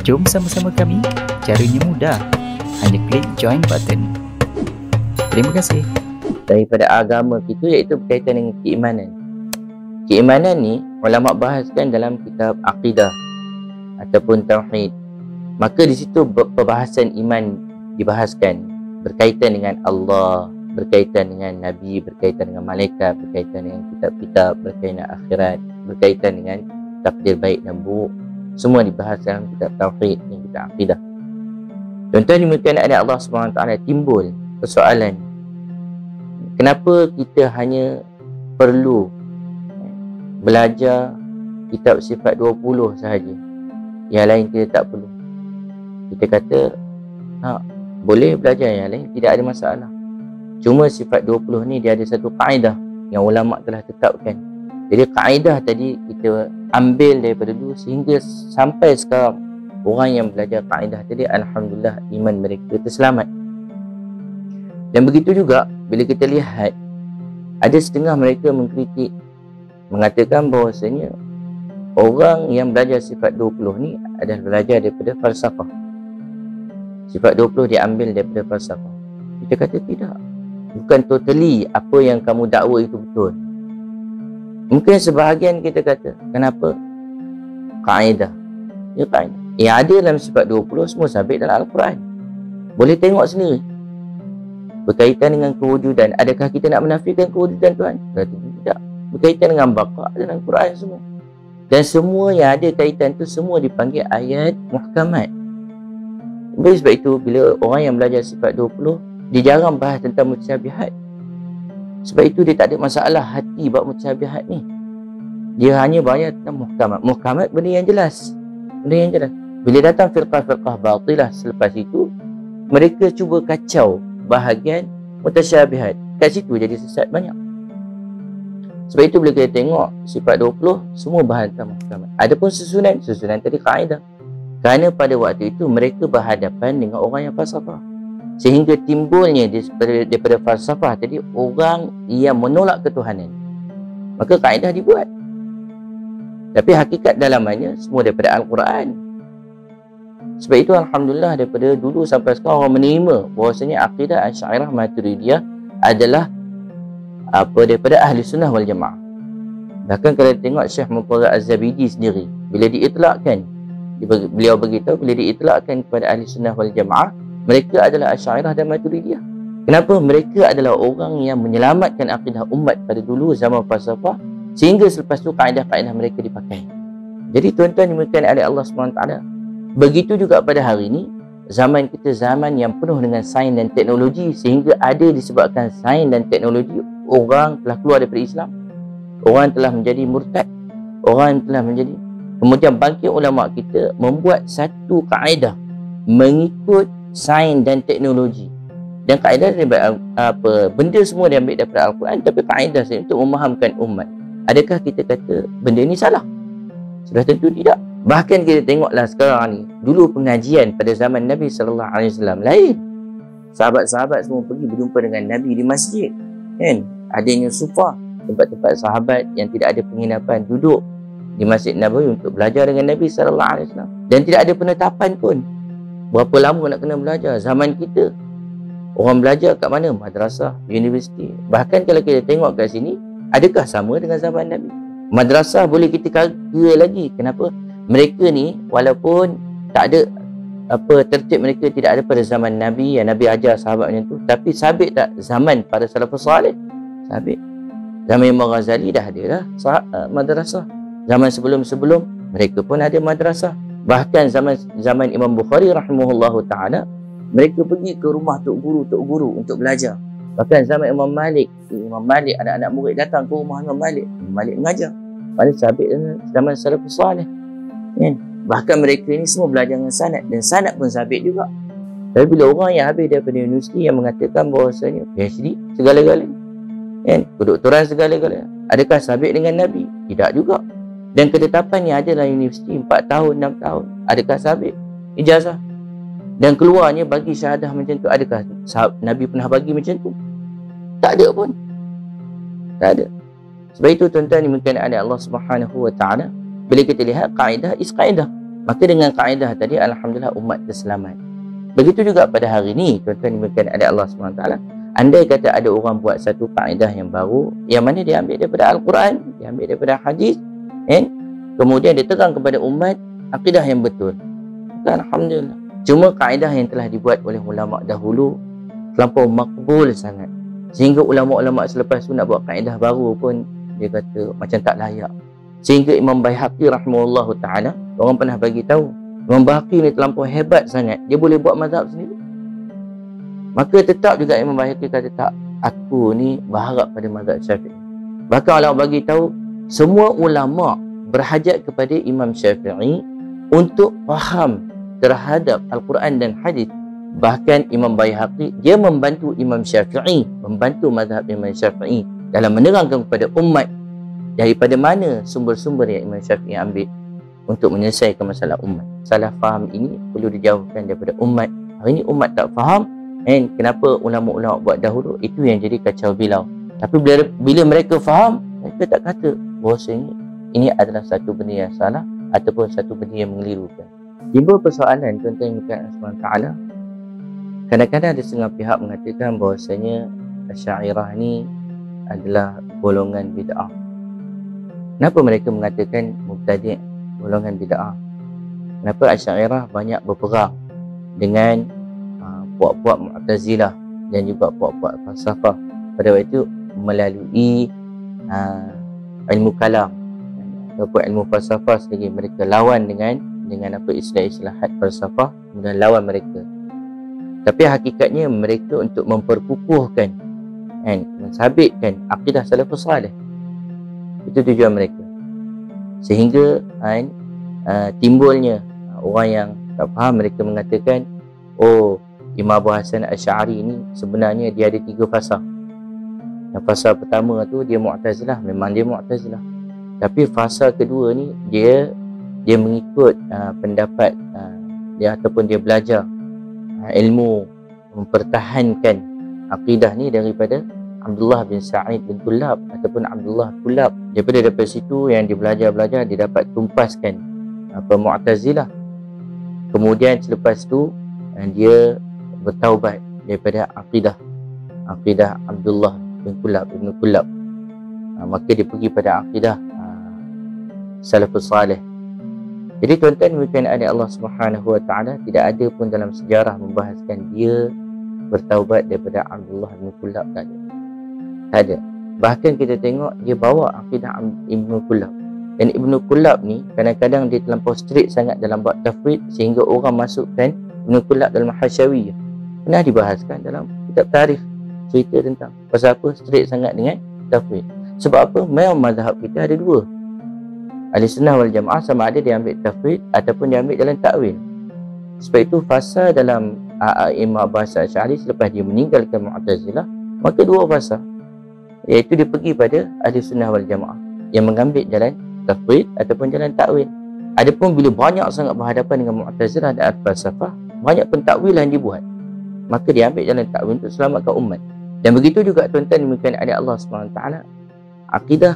Jom sama-sama kami, caranya mudah. Hanya klik join button. Terima kasih. Daripada agama kita, iaitu berkaitan dengan keimanan. Keimanan ni ulama bahaskan dalam kitab akidah ataupun tauhid. Maka di situ perbahasan iman dibahaskan, berkaitan dengan Allah, berkaitan dengan Nabi, berkaitan dengan malaikat, berkaitan dengan kitab-kitab, berkaitan dengan akhirat, berkaitan dengan takdir baik dan buruk. Semua dibahas dalam kitab tauhid dan kitab akidah. Contoh ni mungkin ada Allah SWT timbul persoalan, kenapa kita hanya perlu belajar kitab sifat 20 sahaja, yang lain kita tak perlu? Kita kata boleh belajar yang lain, tidak ada masalah. Cuma sifat 20 ni dia ada satu kaedah yang ulama telah tetapkan. Jadi kaedah tadi kita ambil daripada dulu sehingga sampai sekarang orang yang belajar kaedah tadi, alhamdulillah iman mereka terselamat. Dan begitu juga bila kita lihat ada setengah mereka mengkritik, mengatakan bahawasanya orang yang belajar sifat 20 ni adalah belajar daripada falsafah. Sifat 20 diambil daripada falsafah. Kita kata tidak, bukan totally apa yang kamu dakwa itu betul. Mungkin sebahagian kita kata, kenapa? Kaedah. Ya kaedah. Yang ada dalam sifat 20 semua sabit dalam Al-Quran. Boleh tengok sendiri. Berkaitan dengan kewujudan, adakah kita nak menafikan kewujudan Tuhan? Tidak. Berkaitan dengan baqa dalam Quran semua. Dan semua yang ada kaitan tu semua dipanggil ayat muhkamat. Oleh sebab itu, bila orang yang belajar sifat 20, dia jarang bahas tentang mutasyabihat. Sebab itu dia tak ada masalah hati buat mutasyabihat ni. Dia hanya banyak tentang muhkamat. Muhkamat benda yang jelas. Benda yang jelas. Bila datang firqah-firqah batilah selepas itu, mereka cuba kacau bahagian mutasyabihat. Kat situ jadi sesat banyak. Sebab itu bila kita tengok sifat 20, semua bahas tentang muhkamat. Adapun susunan tadi kaedah. Kerana pada waktu itu mereka berhadapan dengan orang yang falsafah. Sehingga timbulnya daripada falsafah tadi orang yang menolak ketuhanan. Maka kaedah dibuat. Tapi hakikat dalamannya semua daripada Al-Quran. Sebab itu alhamdulillah daripada dulu sampai sekarang orang menerima bahawasanya akidah Asy'ariyah Maturidiyah adalah daripada Ahli Sunnah wal Jamaah. Bahkan kalau tengok Syekh Murtada Az-Zabidi sendiri, bila diitlakkan, beliau beritahu bila diitlakkan kepada Ahli Sunnah wal Jamaah, mereka adalah Asy'ariyah dan Maturidiyah. Kenapa? Mereka adalah orang yang menyelamatkan akidah umat pada dulu zaman falsafah, sehingga selepas tu kaedah-kaedah mereka dipakai. Jadi tuan-tuan dimulakan oleh Allah SWT. Begitu juga pada hari ini, zaman kita zaman yang penuh dengan sains dan teknologi, sehingga ada disebabkan sains dan teknologi, orang telah keluar daripada Islam. Orang telah menjadi murtad. Orang telah menjadi. Kemudian bangkit ulama kita membuat satu kaedah mengikut sains dan teknologi. Dan kaedah daripada benda semua diambil daripada Al-Quran, tapi kaedah saya untuk memahamkan umat. Adakah kita kata benda ini salah? Sudah tentu tidak. Bahkan kita tengoklah sekarang ni, dulu pengajian pada zaman Nabi SAW lain. Sahabat-sahabat semua pergi berjumpa dengan Nabi di masjid, kan? Adanya sufah, tempat-tempat sahabat yang tidak ada penginapan, duduk di Masjid Nabawi untuk belajar dengan Nabi SAW. Dan tidak ada penetapan pun berapa lama nak kena belajar. Zaman kita orang belajar kat mana? Madrasah, universiti. Bahkan kalau kita tengok kat sini, adakah sama dengan zaman Nabi? Madrasah boleh kita kira lagi. Kenapa? Mereka ni walaupun tak ada tertib mereka tidak ada pada zaman Nabi, yang Nabi ajar sahabat macam tu, tapi sabit tak zaman pada salafus salih? Sabit. Zaman Imam Ghazali dah ada dah madrasah. Zaman sebelum-sebelum mereka pun ada madrasah. Bahkan zaman Imam Bukhari rahimahullahu ta'ala, mereka pergi ke rumah tok guru untuk belajar. Bahkan zaman Imam Malik, anak-anak murid datang ke rumah Imam Malik mengajar. Pada sabit zaman salafus salih. Bahkan mereka ni semua belajar dengan sanad, dan sanad pun sabit juga. Tapi bila orang yang habis daripada universiti yang mengatakan bahawasanya PhD segala-galanya, kedoktoran segala-galanya, adakah sabit dengan Nabi? Tidak juga. Dan ketetapan yang ada dalam universiti 4 tahun, 6 tahun, adakah sabit? Ijazah. Dan keluarnya bagi syahadah macam tu, adakah Nabi pernah bagi macam tu? Tak ada pun. Tak ada. Sebab itu tuan-tuan dimulakan oleh Allah Subhanahu wa ta'ala, bila kita lihat kaedah is kaedah. Maka dengan kaedah tadi, alhamdulillah umat terselamat. Begitu juga pada hari ini, tuan-tuan dimulakan ada Allah SWT. Andai kata ada orang buat satu kaedah yang baru, yang mana dia ambil daripada Al-Quran, dia ambil daripada hadis, kemudian dia terang kepada umat akidah yang betul, maka alhamdulillah. Cuma kaedah yang telah dibuat oleh ulama dahulu terlampau makbul sangat, sehingga ulama-ulama selepas tu nak buat kaedah baru pun dia kata macam tak layak. Sehingga Imam Baihaqi rahimahullahu ta'ala, orang pernah bagi tahu Imam Baihaqi ni terlampau hebat sangat, dia boleh buat mazhab sendiri. Maka tetap juga Imam Baihaqi kata, tak, aku ni berharap pada mazhab Syafi'i. Bahkan Allah bagi tahu semua ulama berhajat kepada Imam Syafi'i untuk faham terhadap Al-Quran dan hadis. Bahkan Imam Baihaqi dia membantu Imam Syafi'i, membantu mazhab Imam Syafi'i dalam menerangkan kepada umat daripada mana sumber-sumber yang Imam Syafi'i ambil untuk menyelesaikan masalah umat. Salah faham ini perlu dijauhkan daripada umat. Hari ini umat tak faham, kenapa ulama-ulama buat dahulu, itu yang jadi kacau bilau. Tapi bila mereka faham, mereka tak kata bahawasanya ini adalah satu benda yang salah ataupun satu benda yang mengelirukan. Timbul persoalan, tuan-tuan yang Allah Ta'ala, kadang-kadang ada setengah pihak mengatakan bahawasanya Asy'ariyah ni adalah golongan bid'ah. Kenapa mereka mengatakan mubtadi', golongan bid'ah? Kenapa Asy'ariyah banyak berperang dengan puak-puak Mu'tazilah dan juga puak-puak falsafah pada waktu itu melalui ilmu kalam ataupun ilmu falsafah sendiri. Mereka lawan dengan apa istilah-istilahat falsafah, kemudian lawan mereka. Tapi hakikatnya mereka untuk memperkukuhkan mensabitkan akidah salafus salih. Itu tujuan mereka. Sehingga timbulnya orang yang tak faham, mereka mengatakan, oh, Imam Abu Hasan Asy'ari ni sebenarnya dia ada 3 fasa. Yang fasa pertama tu dia Mu'tazilah, memang dia Mu'tazilah. Tapi fasa kedua ni dia mengikut pendapat dia ataupun dia belajar ilmu mempertahankan akidah ni daripada Abdullah bin Sa'id bin Kullab ataupun Abdullah Kullab. Daripada situ yang dia belajar dia dapat tumpaskan Mu'tazilah. Kemudian selepas tu dia bertaubat daripada akidah Abdullah bin Kullab, Ibn Kullab. Maka dia pergi pada akidah salafus salih. Jadi tuan-tuan bukan ada Allah Subhanahu Wa Ta'ala, tidak ada pun dalam sejarah membahaskan dia bertaubat daripada Abdullah bin Kullab. Tak ada. Bahkan kita tengok dia bawa akidah Ibn Kullab. Dan Ibn Kullab ni kadang-kadang dia terlampau strict sangat dalam bab tafwid sehingga orang masukkan Ibn Kullab dalam Hasyawiyah. Pernah dibahaskan dalam kitab tarikh, cerita tentang pasal apa strict sangat dengan tafwid. Sebab apa? Memang mazhab kita ada 2. Ahlussunnah wal Jamaah sama ada dia ambil tafwid ataupun dia ambil jalan takwil. Sebab itu fasa dalam Imam Abu Hasan Asy'ari selepas dia meninggalkan Mu'tazilah, maka 2 fasa, iaitu dia pergi pada Ahlussunnah wal Jamaah yang mengambil jalan tafwid ataupun jalan takwil. Adapun bila banyak sangat berhadapan dengan Mu'tazilah dan al-falsafah, banyak pentakwilan dibuat, maka dia ambil jalan takwil untuk selamatkan umat. Dan begitu juga tuan-tuan demikian ada Allah SWT, akidah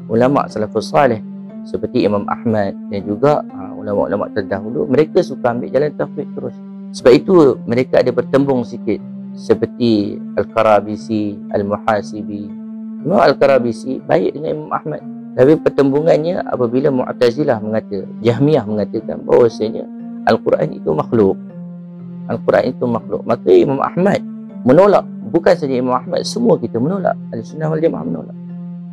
ulama salafus salih seperti Imam Ahmad dan juga ulama-ulama terdahulu, mereka suka ambil jalan tafwid terus. Sebab itu mereka ada bertembung sikit, seperti Al-Karabisi, Al-Muhasibi. Imam Al-Karabisi baik dengan Imam Ahmad, tapi pertembungannya apabila Mu'tazilah Jahmiyah mengatakan bahawasanya Al-Quran itu makhluk, maka Imam Ahmad menolak. Bukan saja Imam Ahmad, semua kita menolak, Ahlussunnah wal Jamaah menolak.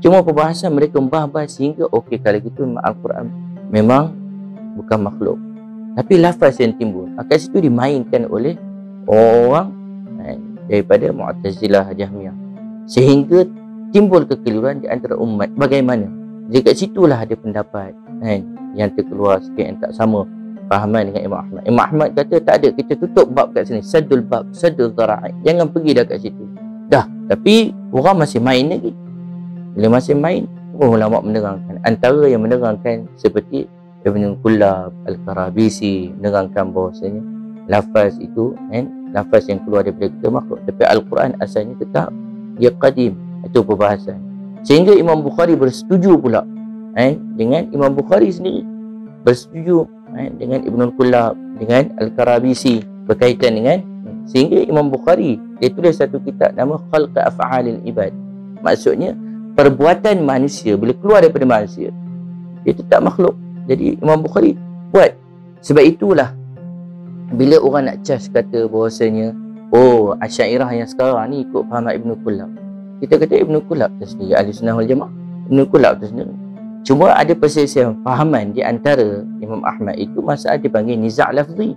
Cuma perbahasan mereka membahas sehingga okey, kalau gitu Al-Quran memang bukan makhluk. Tapi lafaz yang timbul akan situ dimainkan oleh orang daripada Mu'tazilah, Jahmiyah, sehingga timbul kekeliruan di antara umat. Bagaimana? Jadi kat situlah ada pendapat yang terkeluar sikit yang tak sama fahaman dengan Imam Ahmad. Imam Ahmad kata tak ada, kita tutup bab kat sini, saddul bab, saddul dhara'i, jangan pergi dah kat situ dah. Tapi orang masih main lagi. Bila masih main, ulama menerangkan. Antara yang menerangkan seperti Ibn Kullab, Al-Karabisi menerangkan bahawasanya lafaz itu lafaz yang keluar daripada kita makhluk, tapi Al-Quran asalnya tetap dia qadim. Itu perbahasan. Sehingga Imam Bukhari bersetuju pula dengan Imam Bukhari sendiri bersetuju dengan Ibnul Kullab, dengan Al-Karabisi berkaitan dengan, sehingga Imam Bukhari dia tulis satu kitab nama Khalq Af'alil Ibad. Maksudnya perbuatan manusia bila keluar daripada manusia dia tak makhluk. Jadi Imam Bukhari buat. Sebab itulah bila orang nak cas kata bahawasanya Asy'ariyah yang sekarang ni ikut faham Ibnul Kullab, kita kata Ibnul Kullab tu sendiri Ahli Sunnah wal Jamaah, Ibnul Kullab tu sendiri. Cuma ada perselisihan fahaman di antara Imam Ahmad itu masalah dipanggil niza' lafzi.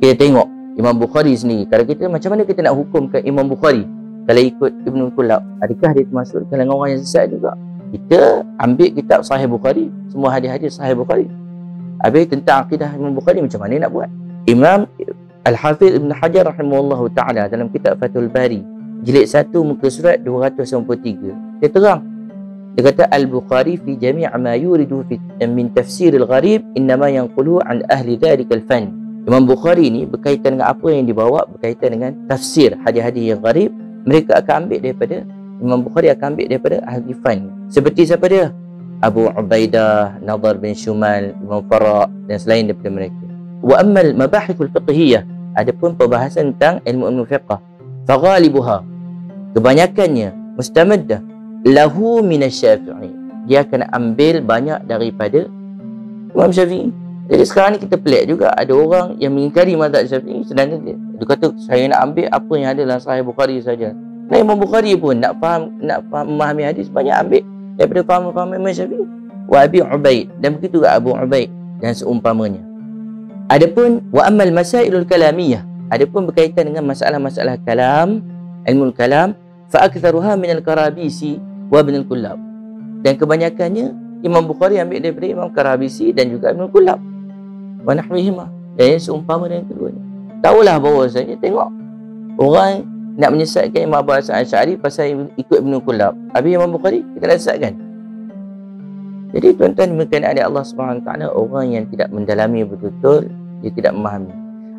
Kita tengok Imam Bukhari sendiri, kalau kita macam mana kita nak hukumkan Imam Bukhari kalau ikut Ibnul Kullab, adakah dia termasuk kalangan orang yang sesat juga? Kita ambil kitab Sahih Bukhari, semua hadis-hadis Sahih Bukhari. Habis tentang akidah Imam Bukhari macam mana nak buat? Imam Al-Hafidh Ibn Hajar rahimahullahu ta'ala dalam kitab Fathul Bari jilid 1 muka surat 293 dia terang, dia kata Al-Bukhari fi jami' ma yuridu min tafsir al-gharib innama yanqulu an ahli dhalika al-fan. Imam Bukhari ni berkaitan dengan apa yang dibawa berkaitan dengan tafsir hadis-hadis yang gharib, mereka akan ambil daripada Imam Bukhari akan ambil daripada ahli fan. Seperti siapa dia? Abu Ubaidah, Nadhr bin Shumal, Imam Farra dan selain daripada mereka. Wa ammal mabahithul fiqhiyah, adapun perbahasan tentang ilmu fiqh, fa ghalibuha, kebanyakannya mustamaddah lahu min asy-Syafi'i, dia akan ambil banyak daripada Imam Syafi'i. Jadi sekarang ni kita pelik juga, ada orang yang mengingkari mazhab Syafi'i sedangkan dia kata saya nak ambil apa yang ada dalam Sahih Bukhari saja. Nah, Imam Bukhari pun nak memahami hadis banyak ambil daripada faham Imam Syafi'i. Wa Abi Ubaid, dan begitu juga Abu Ubaid dan seumpamanya. Adapun wa ammal masailul kalamiyah, adapun berkaitan dengan masalah-masalah kalam, ilmu kalam, fa aktsaruha min al-Karabisi wa Ibn al-Kullab, dan kebanyakannya Imam Bukhari ambil daripada Imam Karabisi dan juga Ibn al-Kullab wa nahwihima, dan yang seumpama dengan keduanya. Tahulah bahawasanya, tengok orang nak menyesatkan Imam Abu Hasan Asy'ari pasal ikut Ibn al-Kullab, habis Imam Bukhari kita nak sesatkan. Jadi tuan-tuan berkenaan dengan Allah SWT, orang yang tidak mendalami betul-betul, dia tidak memahami,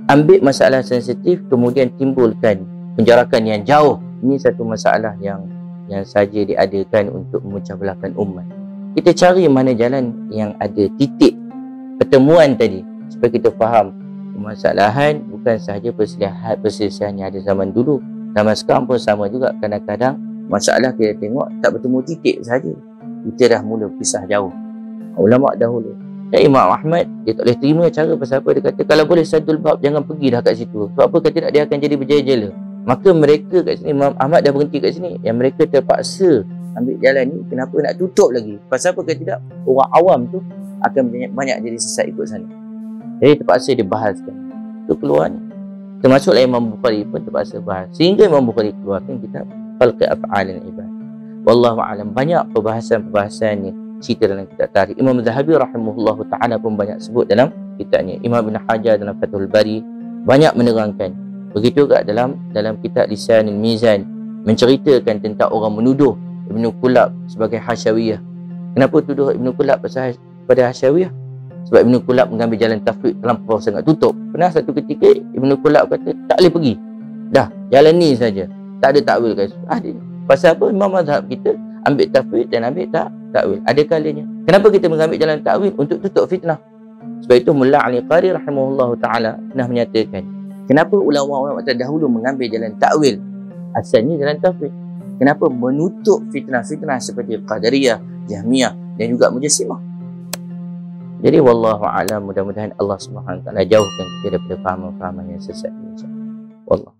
ambil masalah sensitif kemudian timbulkan penjarakan yang jauh. Ini satu masalah yang saja diadakan untuk memecah belahkan umat. Kita cari mana jalan yang ada titik pertemuan tadi supaya kita faham permasalahan bukan sahaja perselisihan yang ada zaman dulu, zaman sekarang pun sama juga. Kadang-kadang masalah kita tengok tak bertemu titik sahaja, kita dah mula pisah jauh. Ulama dahulu, Imam Ahmad dia tak boleh terima cara pasal apa, dia kata kalau boleh Sadul Bab jangan pergi dah kat situ. Sebab apa? Kata dia akan jadi berjela-jela. Maka mereka kat sini, Imam Ahmad dah berhenti kat sini, yang mereka terpaksa ambil jalan ni, kenapa nak tutup lagi? Pasal apa? Kata tidak, orang awam tu akan banyak jadi sesat ikut sana. Jadi terpaksa dibahaskan. Itu keluar ni. Termasuklah Imam Bukhari pun terpaksa bahas, sehingga Imam Bukhari keluarkan kitab Khalq Af'alil Ibad. Wallahu a'lam. Banyak perbahasan-perbahasan ni cerita dalam kitab tarikh. Imam Zahabi rahimahullahu ta'ala pun banyak sebut dalam kitabnya. Imam Ibn Hajar dalam Fathul Bari banyak menerangkan. Begitu juga dalam kitab Lisanul Mizan menceritakan tentang orang menuduh Ibn Kullab sebagai Hasyawiyah. Kenapa tuduh Ibn Kullab pada Hasyawiyah? Sebab Ibn Kullab mengambil jalan tafwid terlampau sangat tutup. Pernah satu ketika Ibn Kullab kata tak boleh pergi, dah jalan ni saja, tak ada takwil guys. Pasal apa? Imam mazhab kita ambil tafwid dan ambil takwil. Ada kalanya. Kenapa kita mengambil jalan takwil? Untuk tutup fitnah. Sebab itu Mullah Ali Qari rahimahullahu ta'ala pernah menyatakan, kenapa ulama-ulama terdahulu mengambil jalan takwil? Asalnya jalan tafwid. Kenapa? Menutup fitnah-fitnah seperti Qadariyah, Jahmiyah dan juga Mujassimah. Jadi wallahu a'lam, mudah-mudahan Allah Subhanahu wa taala jauhkan kita daripada fahaman-fahaman yang sesat. Wallah.